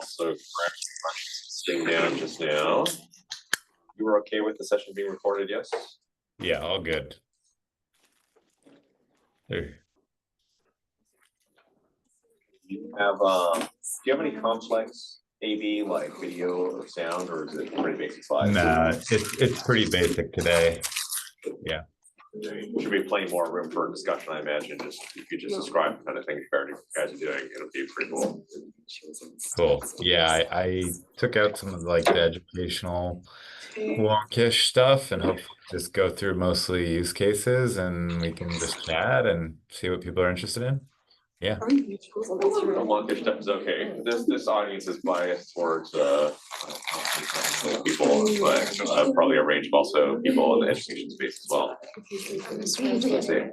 also sitting down just now. You were okay with the session being recorded, yes? Yeah, all good. There. Do you have any complex AV like video or sound, or is it pretty basic slides? Nah, it's pretty basic today. Yeah. There should be plenty more room for discussion, I imagine. Just if you just describe the kind of thing you guys are doing, it'll be pretty cool. Cool. Yeah, I took out some of like the educational wonkish stuff and hopefully just go through mostly use cases and we can just chat and see what people are interested in. Yeah. The wonkish stuff is okay. This audience is biased towards people, but probably a range of also people in the education space as well. Let's see.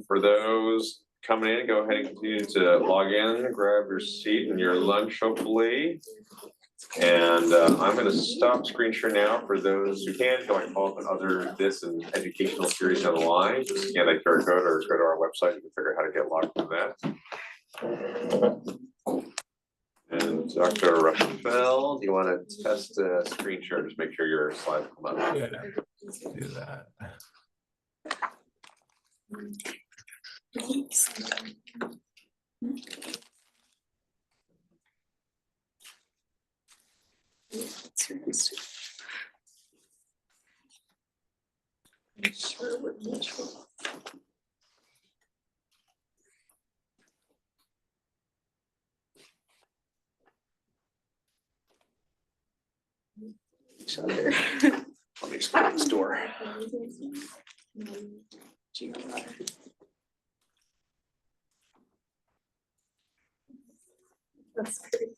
For those coming in, go ahead and continue to log in, grab your seat and your lunch, hopefully. And I'm going to stop screen share now for those who can go and follow up on other this and educational series down the line. Just scan that QR code or go to our website. You can figure out how to get logged from that. And Dr. Rafel, do you want to test the screen share? Just make sure your slides come up. Yeah, let's do that. Let me just go to the store. That's great.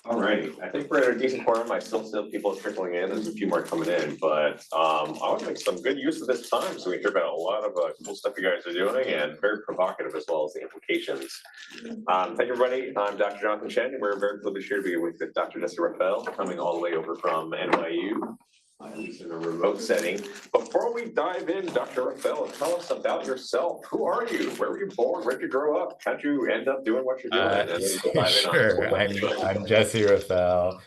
All right, I think we're at a decent quorum. I still see people trickling in. There's a few more coming in, but I want to make some good use of this time so we can talk about a lot of cool stuff you guys are doing and very provocative as well as the implications. Thank you, everybody. I'm Dr. Jonathan Chen, and we're very privileged here to be with Dr. Jesse Rafel, coming all the way over from NYU. At least in a remote setting. Before we dive in, Dr. Rafel, tell us about yourself. Who are you? Where were you born? Where did you grow up? How'd you end up doing what you're doing? Sure. I'm Jesse Rafel.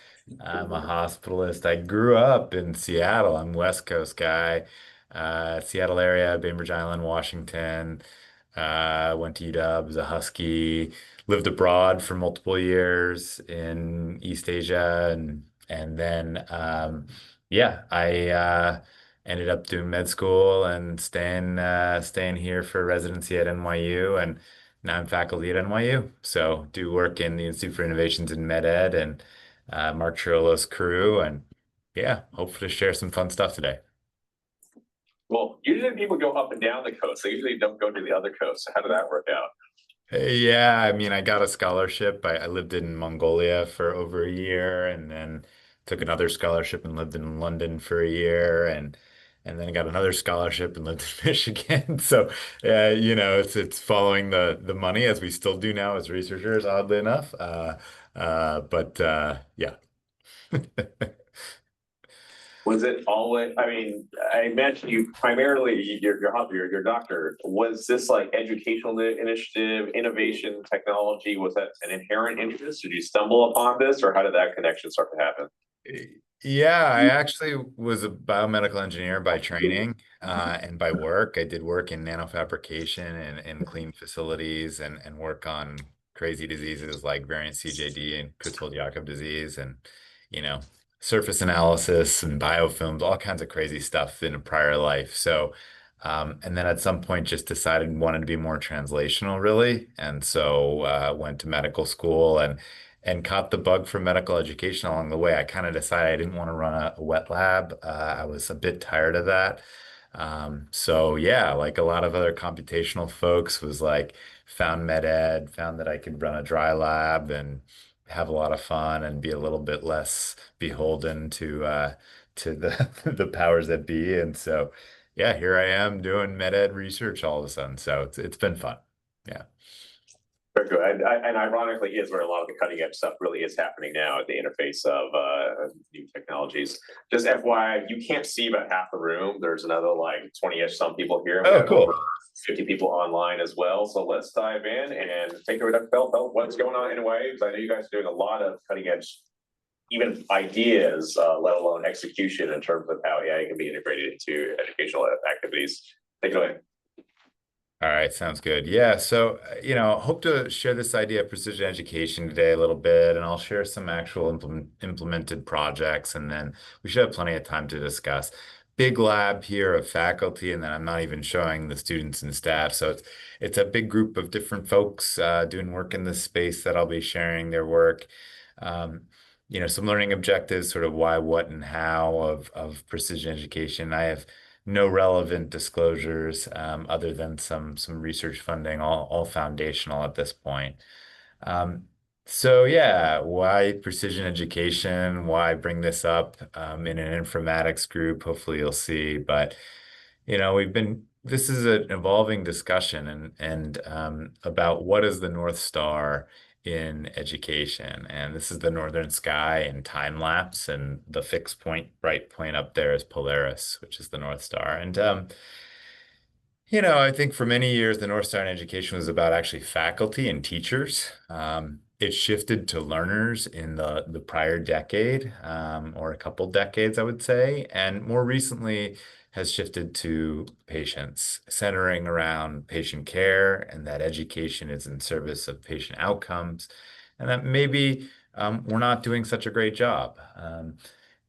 I'm a hospitalist. I grew up in Seattle. I'm West Coast guy. Seattle area, Bainbridge Island, Washington. Went to UW, was a Husky, lived abroad for multiple years in East Asia and then yeah, I ended up doing med school and staying here for residency at NYU, and now I'm faculty at NYU. So do work in the Institute for Innovations in Med Ed and Mark Chirillo's crew, and yeah, hopefully to share some fun stuff today. Well, usually people go up and down the coast. They usually don't go to the other coast. So how did that work out? Yeah, I mean, I got a scholarship. I lived in Mongolia for over a year and then took another scholarship and lived in London for a year and then I got another scholarship and lived in Michigan. So, it's following the money as we still do now as researchers, oddly enough. But yeah. Was it always, I mean, I imagine you primarily, your doctor, was this like educational initiative, innovation, technology? Was that an inherent interest? Did you stumble upon this or how did that connection start to happen? Yeah, I actually was a biomedical engineer by training and by work. I did work in nanofabrication and clean facilities and work on crazy diseases like variant CJD and Creutzfeldt-Jakob disease and, you know, surface analysis and biofilms, all kinds of crazy stuff in a prior life. So, and then at some point just decided wanted to be more translational, really. And so went to medical school and caught the bug for medical education along the way. I kind of decided I didn't want to run a wet lab. I was a bit tired of that. So yeah, like a lot of other computational folks was like found med ed, found that I could run a dry lab and have a lot of fun and be a little bit less beholden to the the powers that be. And so yeah, here I am doing med ed research all of a sudden. So it's been fun. Yeah. Very good. And ironically is where a lot of the cutting edge stuff really is happening now at the interface of new technologies. Just FYI, you can't see about half the room. There's another like 20-ish some people here. We Oh, got over cool. 50 people online as well. So let's dive in and take over that belt. What's going on anyway? Because I know you guys are doing a lot of cutting edge, even ideas, let alone execution in terms of how AI can be integrated into educational activities. Take it away. All right, sounds good. Yeah, so hope to share this idea of precision education today a little bit, and I'll share some actual implemented projects, and then we should have plenty of time to discuss. Big lab here of faculty, and then I'm not even showing the students and staff. So it's a big group of different folks doing work in this space that I'll be sharing their work. Um, some learning objectives, sort of why, what, and how of precision education. I have no relevant disclosures other than some research funding, all foundational at this point. Um, so yeah, why precision education? Why bring this up in an informatics group? Hopefully you'll see. But this is an evolving discussion and about what is the North Star in education. And this is the northern sky and time lapse, and the fixed point, bright point up there is Polaris, which is the North Star. And I think for many years, the North Star in education was about actually faculty and teachers. It shifted to learners in the prior decade, or a couple decades, I would say, and more recently has shifted to patients, centering around patient care and that education is in service of patient outcomes, and that maybe we're not doing such a great job.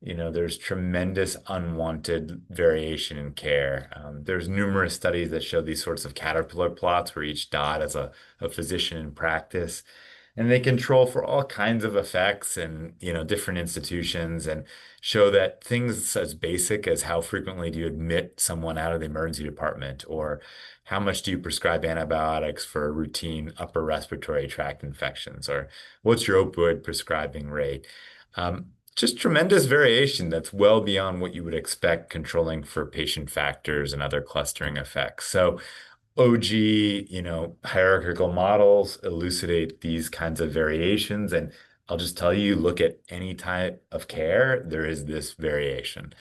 There's tremendous unwanted variation in care. There's numerous studies that show these sorts of caterpillar plots where each dot is a physician in practice, and they control for all kinds of effects and, different institutions and show that things as basic as how frequently do you admit someone out of the emergency department, or how much do you prescribe antibiotics for routine upper respiratory tract infections, or what's your opioid prescribing rate? Just tremendous variation that's well beyond what you would expect controlling for patient factors and other clustering effects. So OG, hierarchical models elucidate these kinds of variations. And I'll just tell you, look at any type of care, there is this variation.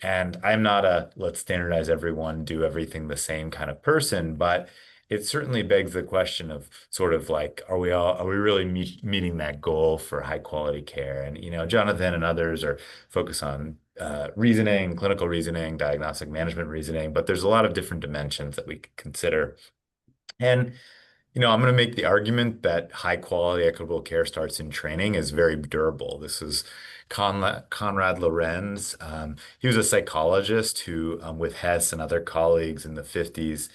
And I'm not a let's standardize everyone, do everything the same kind of person, but it certainly begs the question of sort of like, are we really meeting that goal for high quality care? And, Jonathan and others are focused on reasoning, clinical reasoning, diagnostic management reasoning, but there's a lot of different dimensions that we could consider. And I'm going to make the argument that high quality, equitable care starts in training is very durable. This is Konrad Lorenz. He was a psychologist who, with Hess and other colleagues in the 50s,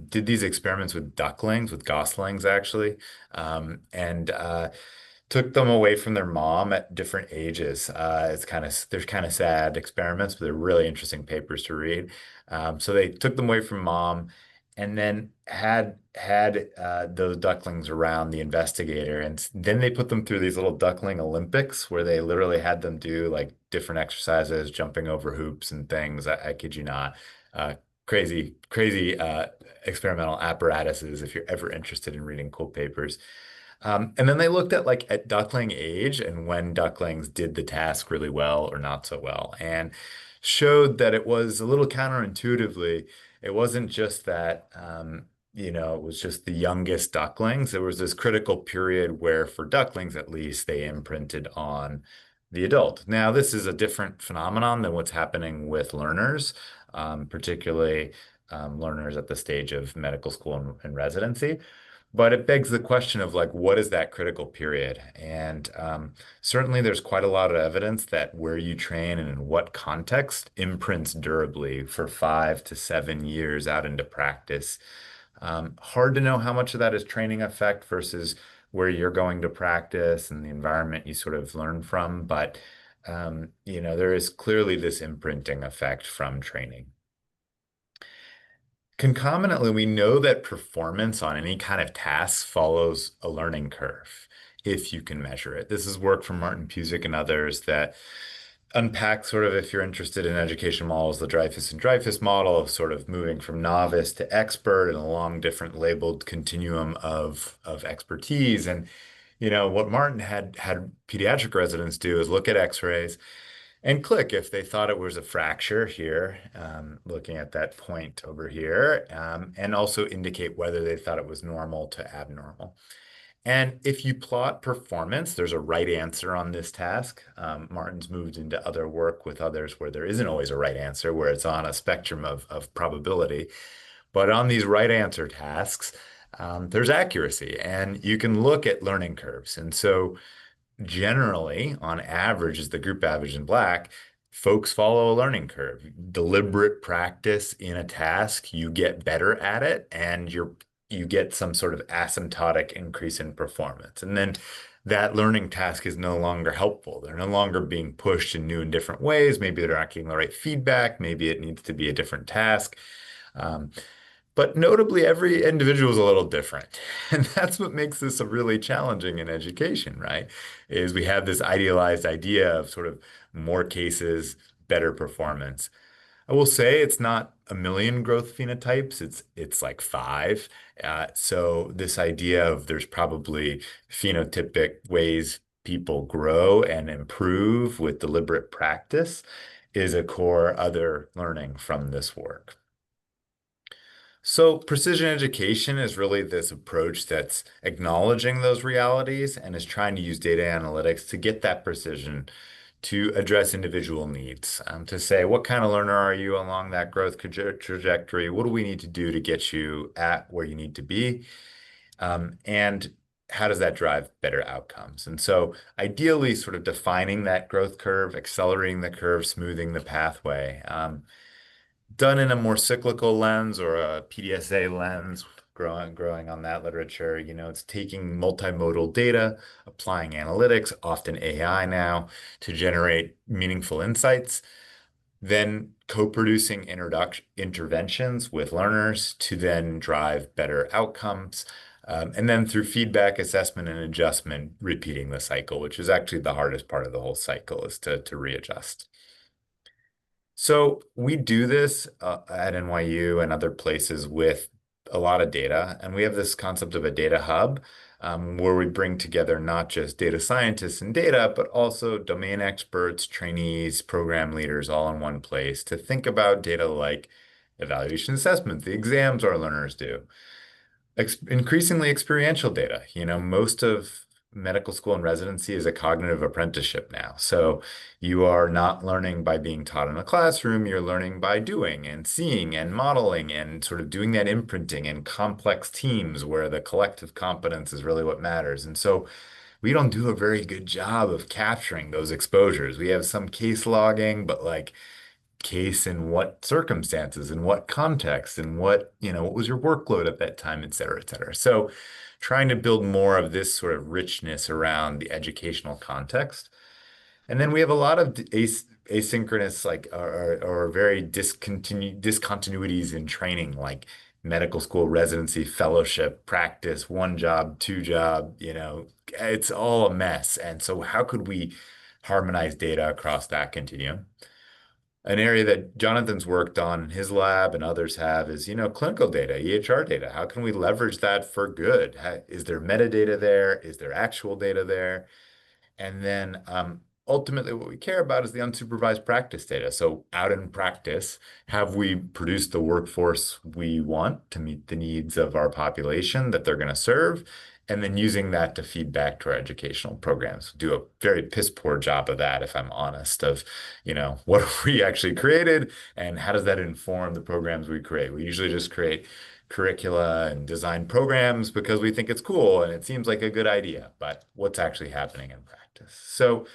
did these experiments with ducklings, with goslings actually, and took them away from their mom at different ages. There's kind of sad experiments, but they're really interesting papers to read. So they took them away from mom and then had those ducklings around the investigator, and then they put them through these little duckling Olympics where they literally had them do like different exercises, jumping over hoops and things. I kid you not. Uh, crazy experimental apparatuses if you're ever interested in reading cool papers. And then they looked at duckling age and when ducklings did the task really well or not so well, and showed that it was a little counterintuitively. It wasn't just that, it was just the youngest ducklings. There was this critical period where, for ducklings at least, they imprinted on the adult. Now, this is a different phenomenon than what's happening with learners, particularly learners at the stage of medical school and residency. But it begs the question of like, what is that critical period? And certainly there's quite a lot of evidence that where you train and in what context imprints durably for 5 to 7 years out into practice. Hard to know how much of that is training effect versus where you're going to practice and the environment you sort of learn from. But, there is clearly this imprinting effect from training. Concomitantly, we know that performance on any kind of task follows a learning curve if you can measure it. This is work from Martin Pusick and others that unpack sort of, if you're interested in education models, the Dreyfus and Dreyfus model of sort of moving from novice to expert and along different labeled continuum of expertise. And what Martin had pediatric residents do is look at X-rays and click if they thought it was a fracture here, looking at that point over here, and also indicate whether they thought it was normal to abnormal. And if you plot performance, there's a right answer on this task. Martin's moved into other work with others where there isn't always a right answer, where it's on a spectrum of probability. But on these right answer tasks, there's accuracy, and you can look at learning curves. And so generally, on average, is the group average in black, folks follow a learning curve. Deliberate practice in a task, you get better at it, and you get some sort of asymptotic increase in performance. And then that learning task is no longer helpful. They're no longer being pushed in new and different ways. Maybe they're not getting the right feedback. Maybe it needs to be a different task. Um, but notably, every individual is a little different. And that's what makes this a really challenging in education, right? Is we have this idealized idea of sort of more cases, better performance. I will say it's not a million growth phenotypes. It's like five. So this idea of there's probably phenotypic ways people grow and improve with deliberate practice is a core other learning from this work. So precision education is really this approach that's acknowledging those realities and is trying to use data analytics to get that precision to address individual needs, to say, what kind of learner are you along that growth trajectory? What do we need to do to get you at where you need to be? And how does that drive better outcomes? And so ideally, sort of defining that growth curve, accelerating the curve, smoothing the pathway. Done in a more cyclical lens or a PDSA lens, growing on that literature. It's taking multimodal data, applying analytics, often AI now, to generate meaningful insights, then co-producing interventions with learners to then drive better outcomes. And then through feedback, assessment, and adjustment, repeating the cycle, which is actually the hardest part of the whole cycle, is to readjust. So we do this at NYU and other places with a lot of data, and we have this concept of a data hub, where we bring together not just data scientists and data, but also domain experts, trainees, program leaders, all in one place to think about data like evaluation assessment, the exams our learners do, increasingly experiential data. Most of medical school and residency is a cognitive apprenticeship now. So you are not learning by being taught in a classroom, you're learning by doing and seeing and modeling and sort of doing that imprinting in complex teams where the collective competence is really what matters. And so we don't do a very good job of capturing those exposures. We have some case logging, but like case in what circumstances, in what context, and what was your workload at that time, et cetera, et cetera. So trying to build more of this sort of richness around the educational context. And then we have a lot of asynchronous, like, or very discontinuities in training, like medical school residency, fellowship, practice, one job, two job, it's all a mess. And so how could we harmonize data across that continuum? An area that Jonathan's worked on in his lab and others have is, clinical data, EHR data. How can we leverage that for good? Is there metadata there? Is there actual data there? And then ultimately, what we care about is the unsupervised practice data. So out in practice, have we produced the workforce we want to meet the needs of our population that they're going to serve? And then using that to feed back to our educational programs. Do a very piss poor job of that, if I'm honest, of, what have we actually created and how does that inform the programs we create? We usually just create curricula and design programs because we think it's cool and it seems like a good idea, but what's actually happening in practice? So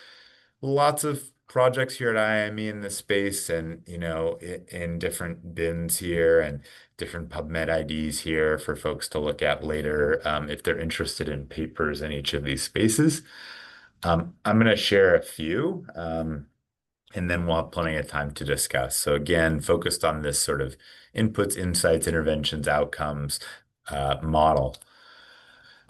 lots of projects here at IME in this space and, in different bins here and different PubMed IDs here for folks to look at later, if they're interested in papers in each of these spaces. I'm going to share a few, and then we'll have plenty of time to discuss. So again, focused on this sort of inputs, insights, interventions, outcomes model.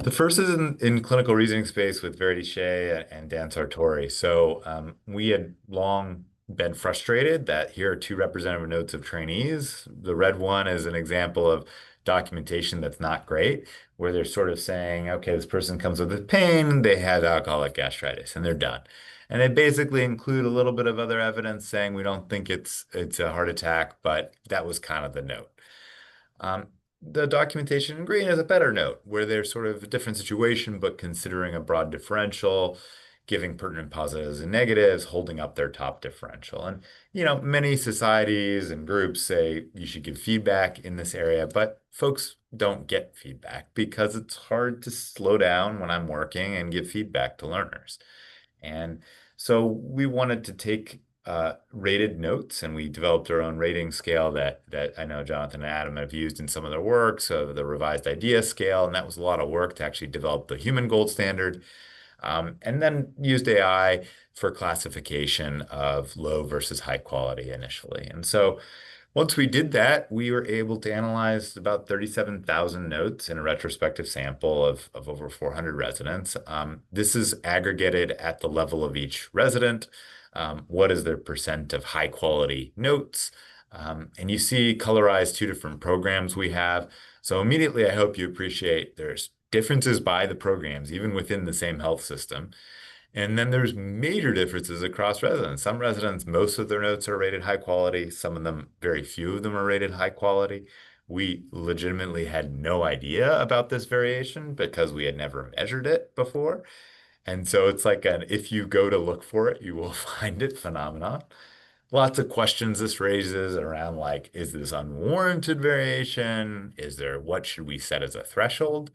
The first is in clinical reasoning space with Verity Shea and Dan Sartori. So we had long been frustrated that here are two representative notes of trainees. The red one is an example of documentation that's not great, where they're sort of saying, okay, this person comes with this pain, they had alcoholic gastritis, and they're done. And they basically include a little bit of other evidence saying we don't think it's a heart attack, but that was kind of the note. Um, the documentation in green is a better note, where they're sort of a different situation, but considering a broad differential, giving pertinent positives and negatives, holding up their top differential. And, many societies and groups say you should give feedback in this area, but folks don't get feedback because it's hard to slow down when I'm working and give feedback to learners. And so we wanted to take rated notes, and we developed our own rating scale that I know Jonathan and Adam have used in some of their work. So the revised idea scale, and that was a lot of work to actually develop the human gold standard, and then used AI for classification of low versus high quality initially. And so once we did that, we were able to analyze about 37,000 notes in a retrospective sample of over 400 residents. This is aggregated at the level of each resident. What is their percent of high quality notes? And you see colorized two different programs we have. So immediately, I hope you appreciate there's differences by the programs, even within the same health system. And then there's major differences across residents. Some residents, most of their notes are rated high quality. Some of them, very few of them are rated high quality. We legitimately had no idea about this variation because we had never measured it before. And so it's like if you go to look for it, you will find it phenomenon. Lots of questions this raises around like, is this unwarranted variation? What should we set as a threshold?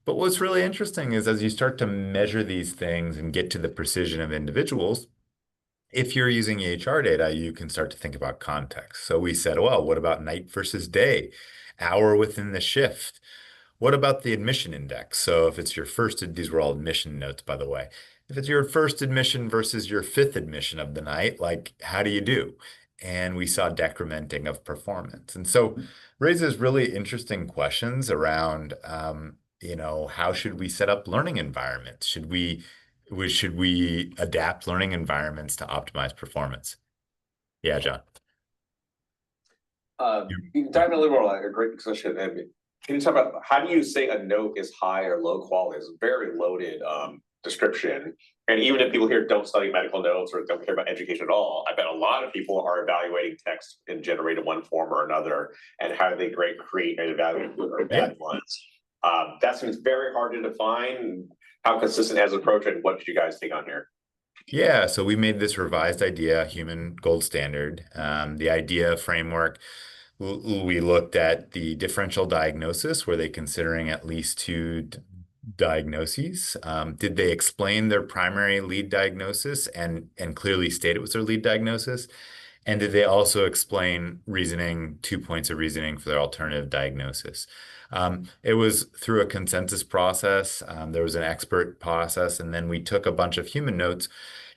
But what's really interesting is as you start to measure these things and get to the precision of individuals, if you're using EHR data, you can start to think about context. So we said, well, what about night versus day, hour within the shift? What about the admission index? So if it's your first, these were all admission notes, by the way. If it's your first admission versus your fifth admission of the night, like how do you do? And we saw decrementing of performance. And so raises really interesting questions around, how should we set up learning environments? Should we adapt learning environments to optimize performance? Yeah, John. Diving a little more, like a great discussion. And can you talk about how do you say a note is high or low quality? It's a very loaded description. And even if people here don't study medical notes or don't care about education at all, I bet a lot of people are evaluating text and generating one form or another, and how do they create and evaluate good or bad ones. That seems very hard to define. How consistent has approach, and what did you guys take on here? Yeah, so we made this revised idea human gold standard. The idea framework, we looked at the differential diagnosis. Were they considering at least two diagnoses? Did they explain their primary lead diagnosis and clearly state it was their lead diagnosis? And did they also explain reasoning, 2 points of reasoning for their alternative diagnosis? It was through a consensus process. There was an expert process, and then we took a bunch of human notes,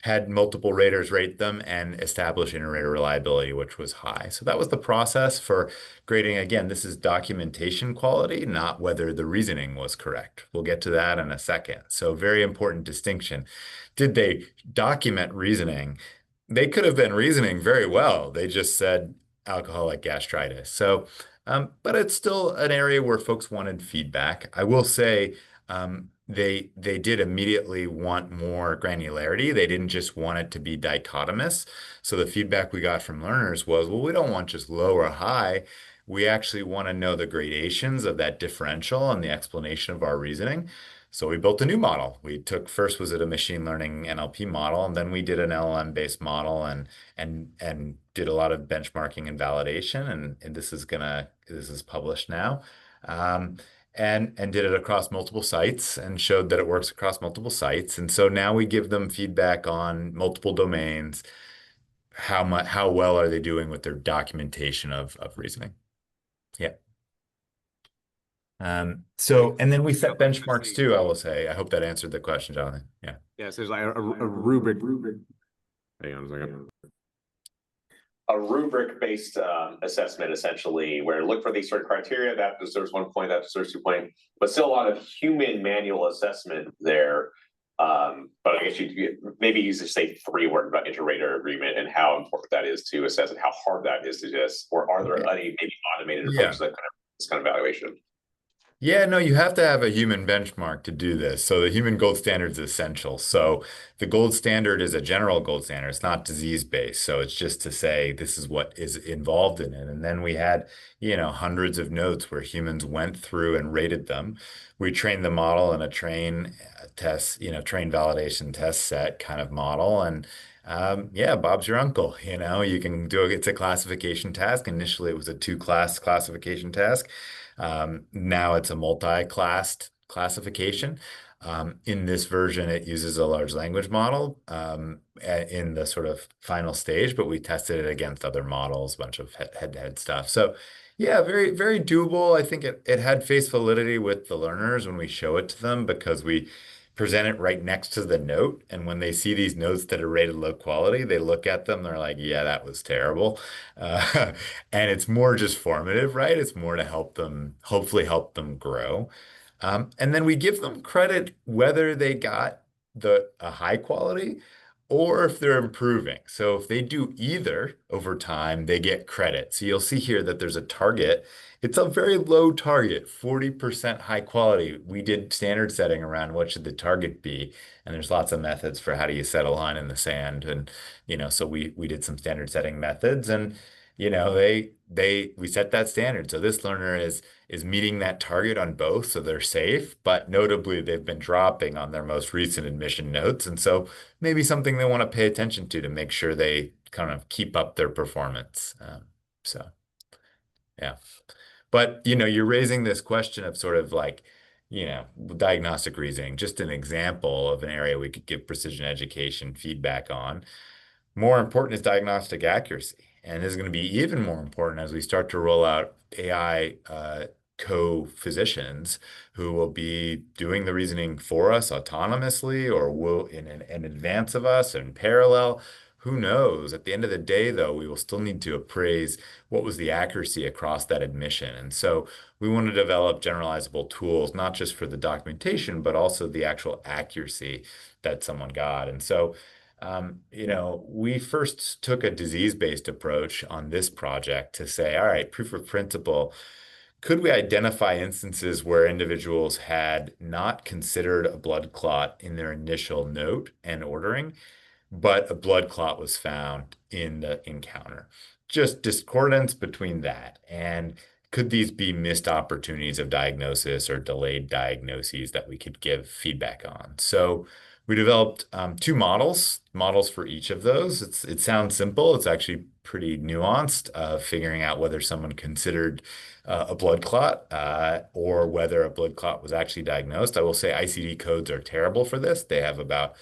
had multiple raters rate them, and establish inter-rater reliability, which was high. So that was the process for grading. Again, this is documentation quality, not whether the reasoning was correct. We'll get to that in a second. So very important distinction. Did they document reasoning? They could have been reasoning very well. They just said alcoholic gastritis. So, but it's still an area where folks wanted feedback. I will say they did immediately want more granularity. They didn't just want it to be dichotomous. So the feedback we got from learners was, well, we don't want just low or high. We actually want to know the gradations of that differential and the explanation of our reasoning. So we built a new model. We took first was it a machine learning NLP model, and then we did an LLM based model and did a lot of benchmarking and validation. And this is published now. And did it across multiple sites and showed that it works across multiple sites. And so now we give them feedback on multiple domains. How well are they doing with their documentation of reasoning? Yeah. And then we set benchmarks too, I will say. I hope that answered the question, Jonathan. Yeah. Yes, there's like a rubric. Hang on a second. a rubric-based assessment, essentially, where look for these sort of criteria that deserves 1 point, that deserves 2 point, but still a lot of human manual assessment there. But I guess you maybe use to say 3 word about interrater agreement and how important that is to assess and how hard that is to just, or are there any maybe automated Yeah. approaches that this kind of evaluation? Yeah, no, you have to have a human benchmark to do this. So the human gold standard is essential. So the gold standard is a general gold standard. It's not disease based. So it's just to say this is what is involved in it. And then we had, hundreds of notes where humans went through and rated them. We trained the model in a test, train validation test set kind of model. And yeah, Bob's your uncle. You can do it. It's a classification task. Initially, it was a two-class classification task. Now it's a multi-classed classification. In this version, it uses a large language model in the sort of final stage, but we tested it against other models, a bunch of head-to-head stuff. So yeah, very, very doable. I think it had face validity with the learners when we show it to them because we present it right next to the note. And when they see these notes that are rated low quality, they look at them, they're like, yeah, that was terrible. Uh, and it's more just formative, right? It's more to help them, hopefully help them grow. And then we give them credit whether they got a high quality or if they're improving. So if they do either over time, they get credit. So you'll see here that there's a target. It's a very low target, 40% high quality. We did standard setting around what should the target be. And there's lots of methods for how do you set a line in the sand. And, so we did some standard setting methods and, we set that standard. So this learner is meeting that target on both, so they're safe, but notably they've been dropping on their most recent admission notes. And so maybe something they want to pay attention to make sure they kind of keep up their performance. So yeah. But you're raising this question of sort of like, diagnostic reasoning, just an example of an area we could give precision education feedback on. More important is diagnostic accuracy. And this is going to be even more important as we start to roll out AI co-physicians who will be doing the reasoning for us autonomously or will in advance of us in parallel. Who knows? At the end of the day, though, we will still need to appraise what was the accuracy across that admission. And so we want to develop generalizable tools, not just for the documentation, but also the actual accuracy that someone got. And so we first took a disease-based approach on this project to say, all right, proof of principle, could we identify instances where individuals had not considered a blood clot in their initial note and ordering, but a blood clot was found in the encounter? Just discordance between that. And could these be missed opportunities of diagnosis or delayed diagnoses that we could give feedback on? So we developed two models for each of those. It sounds simple. It's actually pretty nuanced, figuring out whether someone considered a blood clot or whether a blood clot was actually diagnosed. I will say ICD codes are terrible for this. They have about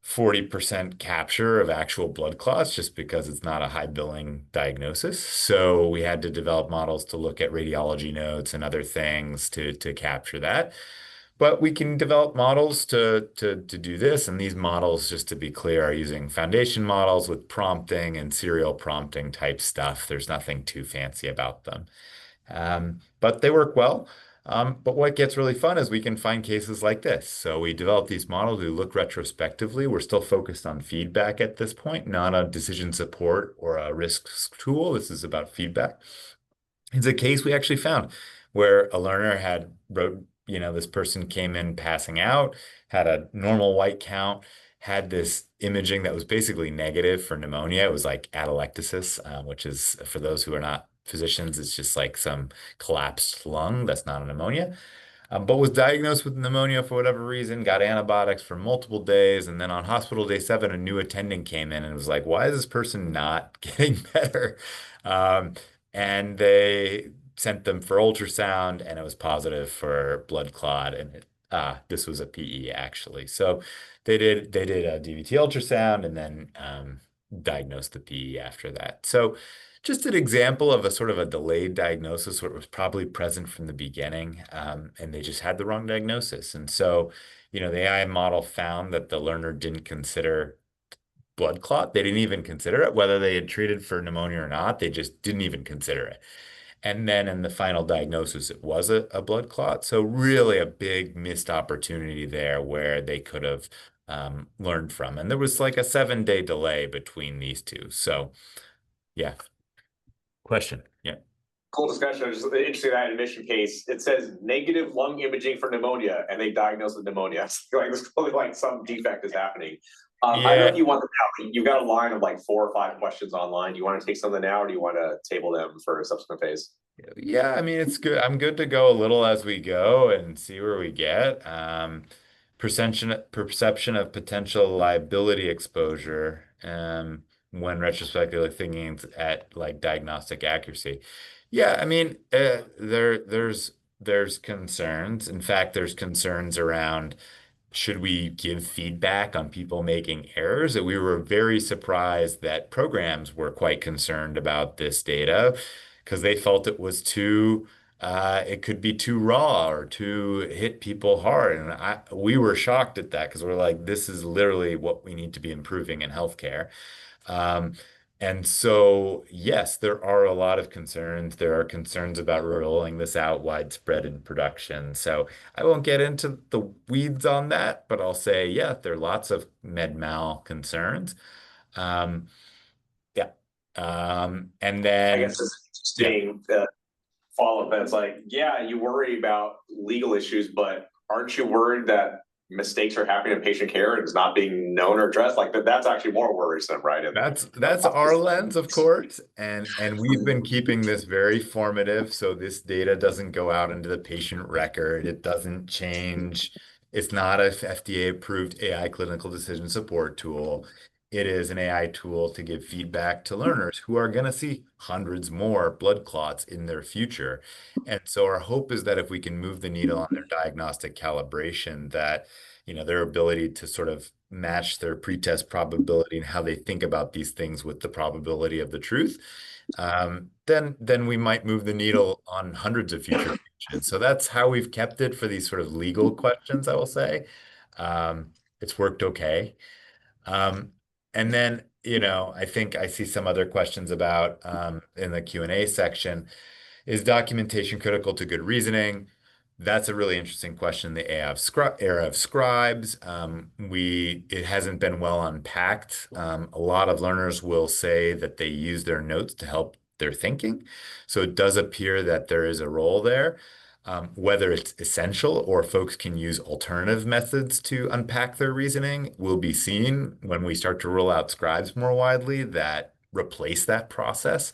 40% capture of actual blood clots just because it's not a high billing diagnosis. So we had to develop models to look at radiology notes and other things to capture that. But we can develop models to do this. And these models, just to be clear, are using foundation models with prompting and serial prompting type stuff. There's nothing too fancy about them. But they work well. But what gets really fun is we can find cases like this. So we develop these models, we look retrospectively. We're still focused on feedback at this point, not a decision support or a risk tool. This is about feedback. It's a case we actually found where a learner had wrote, this person came in passing out, had a normal white count, had this imaging that was basically negative for pneumonia. It was like atelectasis, which is, for those who are not physicians, it's just like some collapsed lung. That's not a pneumonia. But was diagnosed with pneumonia for whatever reason, got antibiotics for multiple days, and then on hospital day 7, a new attending came in and was like, "Why is this person not getting better?" Um, and they sent them for ultrasound, and it was positive for blood clot, and this was a PE actually. So they did a DVT ultrasound and then diagnosed the PE after that. So just an example of a sort of a delayed diagnosis where it was probably present from the beginning, and they just had the wrong diagnosis. And so, the AI model found that the learner didn't consider blood clot. They didn't even consider it, whether they had treated for pneumonia or not. They just didn't even consider it. And then in the final diagnosis, it was a blood clot. So really a big missed opportunity there where they could have learned from. And there was like a 7-day delay between these two. So yeah, question. Yeah. Cool discussion. Just interesting that admission case. It says negative lung imaging for pneumonia, and they diagnosed with pneumonia. Like there's clearly like some defect is happening. I don't know if Yeah. you want them now. You've got a line of like 4 or 5 questions online. Do you want to take some of them now, or do you want to table them for a subsequent phase? Yeah, I mean, it's good. I'm good to go a little as we go and see where we get. Perception of potential liability exposure, when retrospectively thinking at like diagnostic accuracy. Yeah, I mean, there's concerns. In fact, there's concerns around should we give feedback on people making errors? That we were very surprised that programs were quite concerned about this data because they felt it was it could be too raw or too hit people hard. And we were shocked at that because we're like, this is literally what we need to be improving in healthcare. Um, and so, yes, there are a lot of concerns. There are concerns about rolling this out widespread in production. So I won't get into the weeds on that, but I'll say, yeah, there are lots of med mal concerns. Um, yeah. And I then, guess it's yeah. interesting follow up. It's like, yeah, you worry about legal issues, but aren't you worried that mistakes are happening in patient care and it's not being known or addressed? Like that's actually more worrisome, right? And That's our lens, of course, and we've been keeping this very formative, so this data doesn't go out into the patient record. It doesn't change. It's not a FDA-approved AI clinical decision support tool. It is an AI tool to give feedback to learners who are going to see hundreds more blood clots in their future. And so our hope is that if we can move the needle on their diagnostic calibration, that their ability to sort of match their pretest probability and how they think about these things with the probability of the truth, then we might move the needle on hundreds of future patients. So that's how we've kept it for these sort of legal questions, I will say. It's worked okay. Um, and then, I think I see some other questions about in the Q&A section. Is documentation critical to good reasoning? That's a really interesting question. The era of scribes, it hasn't been well unpacked. A lot of learners will say that they use their notes to help their thinking. So it does appear that there is a role there. Whether it's essential or folks can use alternative methods to unpack their reasoning will be seen when we start to roll out scribes more widely that replace that process.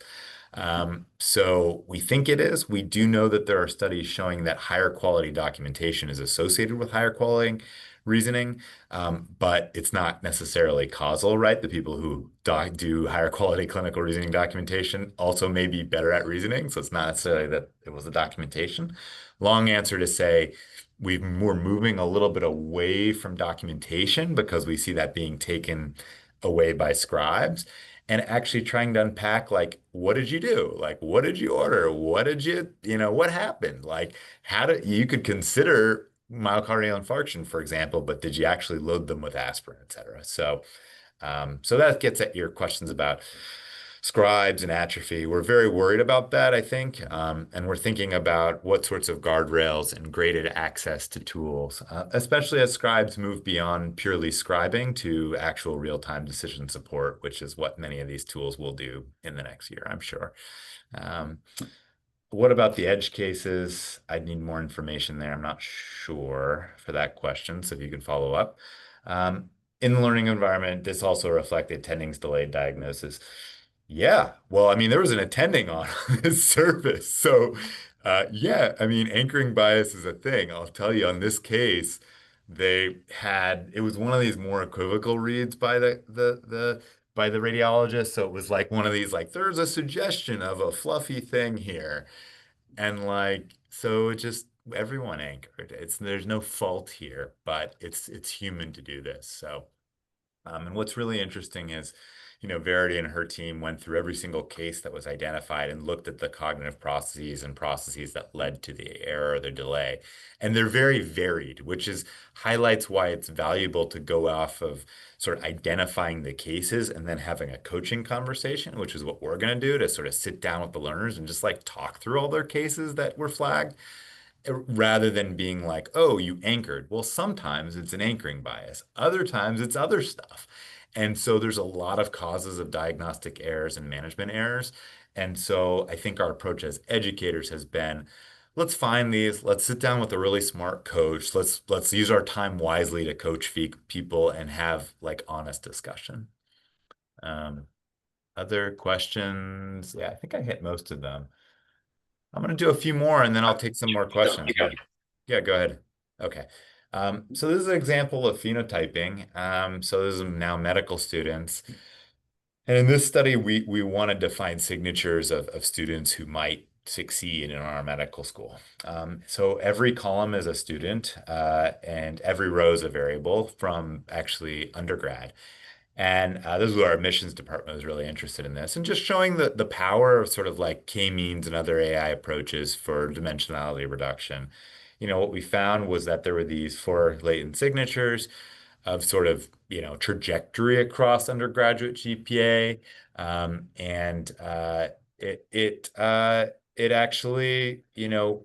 So we think it is. We do know that there are studies showing that higher quality documentation is associated with higher quality reasoning, but it's not necessarily causal, right? The people who do higher quality clinical reasoning documentation also may be better at reasoning. So it's not necessarily that it was the documentation. Long answer to say we're moving a little bit away from documentation because we see that being taken away by scribes and actually trying to unpack like what did you do, like what did you order, what did what happened, like you could consider myocardial infarction, for example, but did you actually load them with aspirin, et cetera. So that gets at your questions about scribes and atrophy. We're very worried about that, I think, and we're thinking about what sorts of guardrails and graded access to tools, especially as scribes move beyond purely scribing to actual real-time decision support, which is what many of these tools will do in the next year, I'm sure. Um, what about the edge cases? I'd need more information there. I'm not sure for that question, so if you can follow up. In the learning environment, this also reflected attending's delayed diagnosis. Yeah, well, I mean, there was an attending on this service. So, yeah, I mean, anchoring bias is a thing. I'll tell you on this case, it was one of these more equivocal reads by the radiologist. So it was like one of these, like, there's a suggestion of a fluffy thing here. And like, so it just everyone anchored. There's no fault here, but it's human to do this. So And what's really interesting is, Verity and her team went through every single case that was identified and looked at the cognitive processes and processes that led to the error or the delay. And they're very varied, which is highlights why it's valuable to go off of sort of identifying the cases and then having a coaching conversation, which is what we're going to do to sort of sit down with the learners and just like talk through all their cases that were flagged rather than being like, oh, you anchored. Well, sometimes it's an anchoring bias. Other times it's other stuff. And so there's a lot of causes of diagnostic errors and management errors. And so I think our approach as educators has been, let's find these, let's sit down with a really smart coach. Let's use our time wisely to coach people and have like honest discussion. Um, Other questions? Yeah, I think I hit most of them. I'm going to do a few more and then I'll take some more questions. Yeah. Yeah, go ahead. Okay. So this is an example of phenotyping. So this is now medical students. And in this study, we wanted to find signatures of students who might succeed in our medical school. So every column is a student, and every row is a variable from actually undergrad. And this is where our admissions department was really interested in this and just showing the power of sort of like k-means and other AI approaches for dimensionality reduction. What we found was that there were these four latent signatures of sort of, trajectory across undergraduate GPA. And it actually,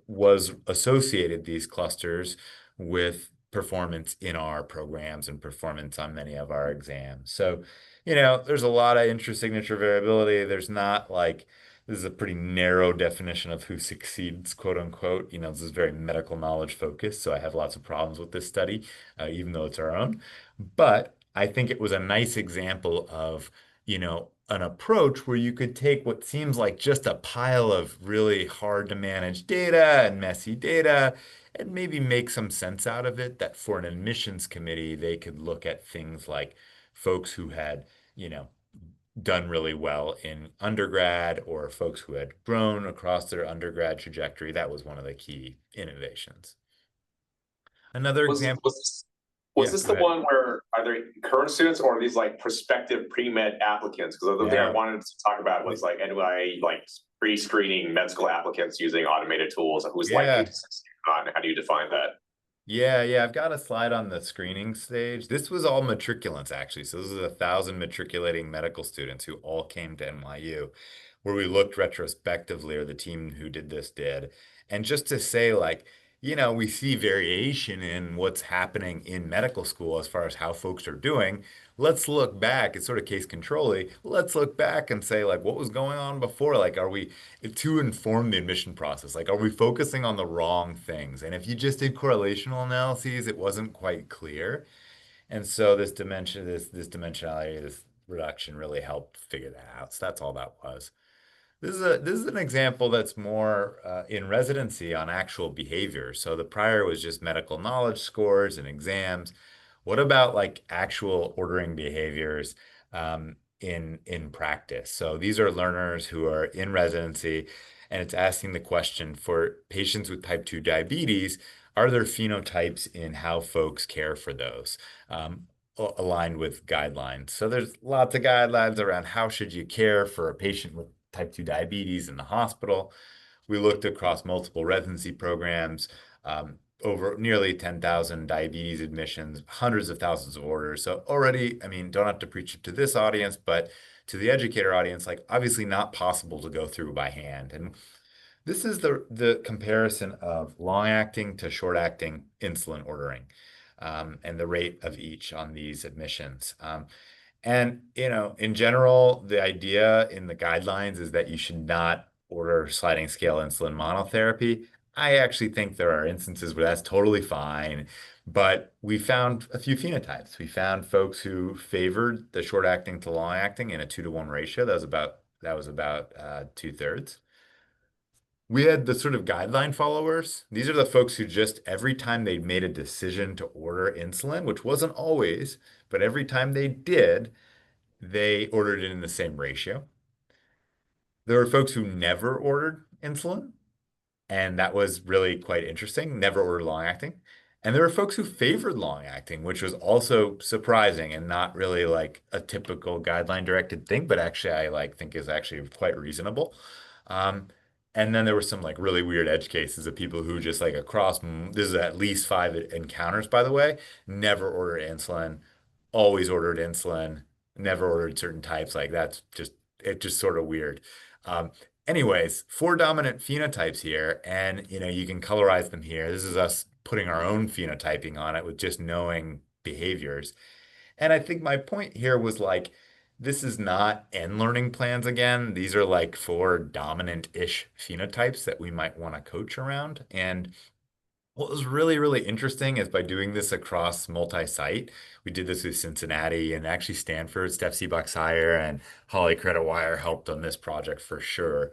was associated, these clusters, with performance in our programs and performance on many of our exams. So, there's a lot of intra-signature variability. There's not like this is a pretty narrow definition of who succeeds, quote unquote. This is very medical knowledge focused, so I have lots of problems with this study, even though it's our own. But I think it was a nice example of, an approach where you could take what seems like just a pile of really hard to manage data and messy data and maybe make some sense out of it, that for an admissions committee, they could look at things like folks who had, you know, done really well in undergrad or folks who had grown across their undergrad trajectory. That was one of the key innovations. Another Was example, was this was yeah, this go the ahead. one where are they current students or are these like prospective pre-med applicants? Because the thing I Yeah. wanted to talk about was like NYU like pre-screening med school applicants using automated tools. Who's likely Yeah. to succeed on? How do you define that? Yeah, I've got a slide on the screening stage. This was all matriculants, actually. So this is 1,000 matriculating medical students who all came to NYU, where we looked retrospectively, or the team who did this did. And just to say, like, we see variation in what's happening in medical school as far as how folks are doing. Let's look back. It's sort of case control. Let's look back and say, like, what was going on before? Like, are we to inform the admission process? Like, are we focusing on the wrong things? And if you just did correlational analyses, it wasn't quite clear. And so this dimensionality, this reduction really helped figure that out. So that's all that was. This is an example that's more in residency on actual behavior. So the prior was just medical knowledge scores and exams. What about like actual ordering behaviors in practice? So these are learners who are in residency, and it's asking the question for patients with type 2 diabetes, are there phenotypes in how folks care for those? Aligned with guidelines. So there's lots of guidelines around how should you care for a patient with type 2 diabetes in the hospital. We looked across multiple residency programs, over nearly 10,000 diabetes admissions, hundreds of thousands of orders. So already, I mean, don't have to preach it to this audience, but to the educator audience, like obviously not possible to go through by hand. And this is the comparison of long-acting to short-acting insulin ordering, and the rate of each on these admissions. And, in general, the idea in the guidelines is that you should not order sliding scale insulin monotherapy. I actually think there are instances where that's totally fine, but we found a few phenotypes. We found folks who favored the short acting to long acting in a 2-to-1 ratio. That was about 2/3. We had the sort of guideline followers. These are the folks who just every time they made a decision to order insulin, which wasn't always, but every time they did, they ordered it in the same ratio. There were folks who never ordered insulin, and that was really quite interesting. Never ordered long acting. And there were folks who favored long acting, which was also surprising and not really like a typical guideline directed thing, but actually I like think is actually quite reasonable. Um, and then there were some like really weird edge cases of people who just like this is at least five encounters, by the way, never ordered insulin, always ordered insulin, never ordered certain types. Like that's just, it just sort of weird. Um, Anyways, four dominant phenotypes here, and you can colorize them here. This is us putting our own phenotyping on it with just knowing behaviors. And I think my point here was like, this is not end learning plans again. These are like four dominant-ish phenotypes that we might want to coach around. And what was really, really interesting is by doing this across multi-site, we did this with Cincinnati and actually Stanford, Steph Seabox-Heyer and Holly Credit-Wire helped on this project for sure.